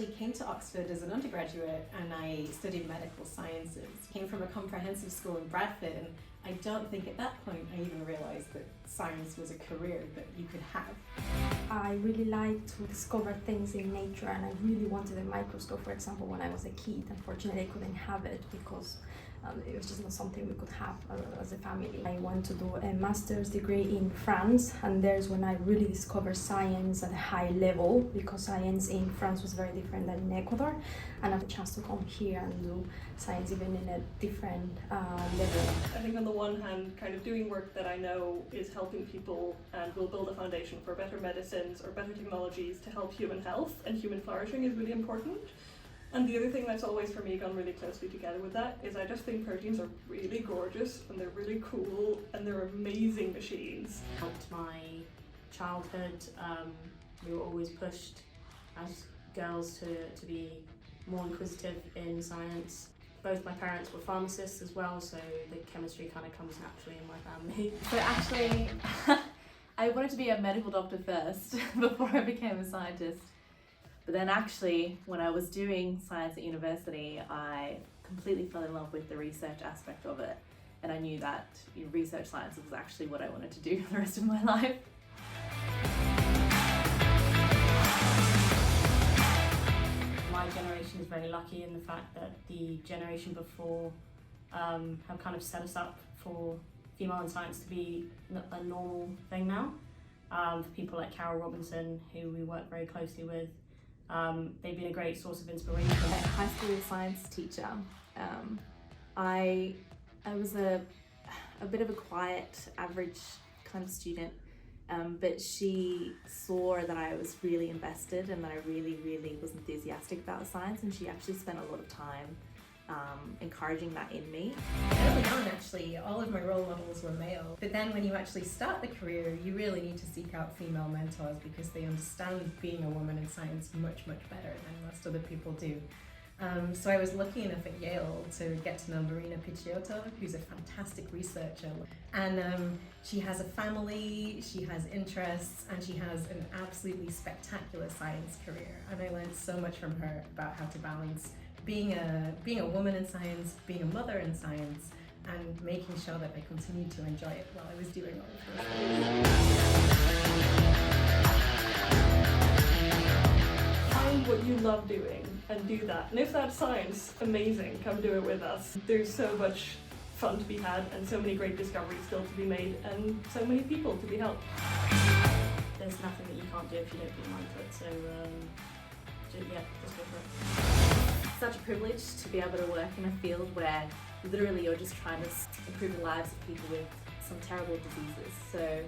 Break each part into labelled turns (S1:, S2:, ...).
S1: actually came to Oxford as an undergraduate and I studied medical sciences. Came from a comprehensive school in Bradford, and I don't think at that point I even realised that science was a career that you could have.
S2: I really like to discover things in nature, and I really wanted a microscope, for example, when I was a kid. Unfortunately, I couldn't have it because it was just not something we could have as a family. I went to do a master's degree in France, and there's when I really discovered science at a high level, because science in France was very different than in Ecuador, and I had a chance to come here and do science even in a different level.
S3: I think on the one hand, kind of doing work that I know is helping people and will build a foundation for better medicines or better technologies to help human health and human flourishing is really important. And the other thing that's always for me gone really closely together with that is I just think proteins are really gorgeous and they're really cool and they're amazing machines.
S4: Helped my childhood. We were always pushed as girls to be more inquisitive in science. Both my parents were pharmacists as well, so the chemistry kind of comes naturally in my family.
S5: So actually, I wanted to be a medical doctor first before I became a scientist. But then actually, when I was doing science at university, I completely fell in love with the research aspect of it. And I knew that research science was actually what I wanted to do for the rest of my life.
S4: My generation is very lucky in the fact that the generation before have kind of set us up for female in science to be a normal thing now. For people like Carol Robinson, who we work very closely with, they've been a great source of inspiration.
S5: A high school science teacher. I was a bit of a quiet, average kind of student, but she saw that I was really invested and that I really, really was enthusiastic about science, and she actually spent a lot of time encouraging that in me.
S1: Early on, actually, all of my role models were male. But then when you actually start the career, you really need to seek out female mentors because they understand being a woman in science much, much better than most other people do. So I was lucky enough at Yale to get to know Marina Picciotto, who's a fantastic researcher. And she has a family, she has interests, and she has an absolutely spectacular science career. And I learned so much from her about how to balance being a woman in science, being a mother in science, and making sure that I continued to enjoy it while I was doing all of those things.
S3: Find what you love doing and do that. And if that's science, amazing, come do it with us. There's so much fun to be had and so many great discoveries still to be made and so many people to be helped.
S4: There's nothing that you can't do if you don't put your mind to it, so just go for it.
S5: Such a privilege to be able to work in a field where literally you're just trying to improve the lives of people with some terrible diseases. So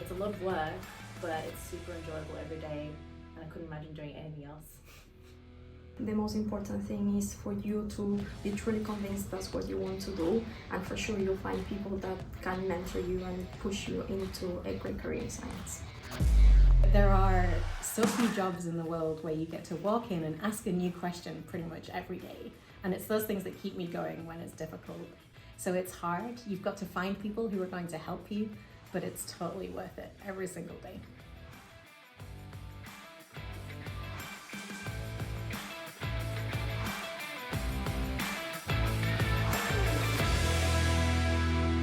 S5: it's a lot of work, but it's super enjoyable every day, and I couldn't imagine doing anything else.
S2: The most important thing is for you to be truly convinced that's what you want to do, and for sure you'll find people that can mentor you and push you into a great career in science.
S1: There are so few jobs in the world where you get to walk in and ask a new question pretty much every day. And it's those things that keep me going when it's difficult. So it's hard. You've got to find people who are going to help you, but it's totally worth it every single day.